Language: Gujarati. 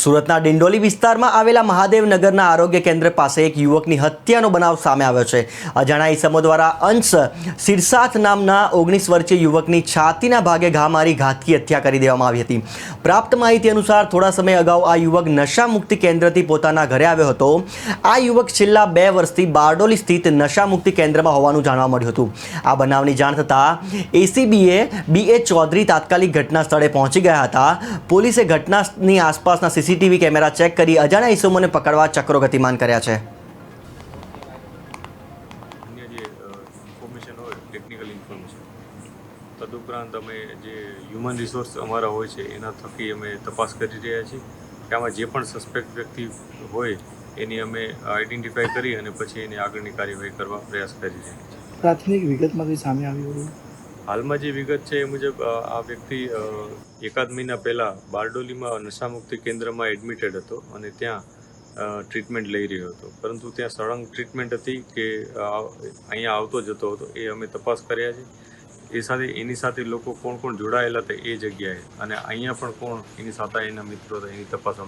સુરતના ડિંડોલી વિસ્તારમાં આવેલા મહાદેવનગરના આરોગ્ય કેન્દ્ર પાસે એક યુવકની હત્યાનો બનાવ સામે આવ્યો છે। અજાણ્યા ઈસમો દ્વારા અંશ સિરસાથ નામના 19 વર્ષીય યુવકની છાતીના ભાગે ઘા મારી ઘાતકી હત્યા કરી દેવામાં આવી હતી। પ્રાપ્ત માહિતી અનુસાર થોડા સમય અગાઉ આ યુવક નશા મુક્તિ કેન્દ્રથી પોતાના ઘરે આવ્યો હતો। આ યુવક છેલ્લા 2 વર્ષથી બારડોલી સ્થિત નશા મુક્તિ કેન્દ્રમાં હોવાનું જાણવા મળ્યું હતું। આ બનાવની જાણ થતાં એસીબીએ BA ચૌધરી તાત્કાલિક ઘટના સ્થળે પહોંચી ગયા હતા। પોલીસે ઘટનાની આસપાસના સીસીટીવી કેમેરા ચેક કરી અજાણ્યા ઈસમોને પકડવા ચક્રો ગતિમાન કર્યા છે। અન્ય જે ઇન્ફોર્મેશન હોય ટેકનિકલ ઇન્ફોર્મેશન તદુપરાંત અમે જે હ્યુમન રિસોર્સ અમારા હોય છે એના થકી અમે તપાસ કરી રહ્યા છીએ કે આમાં જે પણ સસ્પેક્ટ વ્યક્તિ હોય એની અમે આઈડેન્ટિફાઈ કરી અને પછી એની આગળની કાર્યવાહી કરવા પ્રયાસ કરી રહ્યા છીએ। પ્રાથમિક વિગતમાંથી સામે આવ્યું હાલમાં જે વિગત છે એ મુજબ આ વ્યક્તિ એકાદ મહિના પહેલાં બારડોલીમાં નશામુક્તિ કેન્દ્રમાં એડમિટેડ હતો અને ત્યાં ટ્રીટમેન્ટ લઈ રહ્યો હતો, પરંતુ ત્યાં સળંગ ટ્રીટમેન્ટ હતી કે અહીંયા આવતો જતો હતો એ અમે તપાસ કર્યા છે। એ સાથે એની સાથે લોકો કોણ કોણ જોડાયેલા હતા એ જગ્યાએ અને અહીંયા પણ કોણ એની સાથે એના મિત્રો હતા એની તપાસ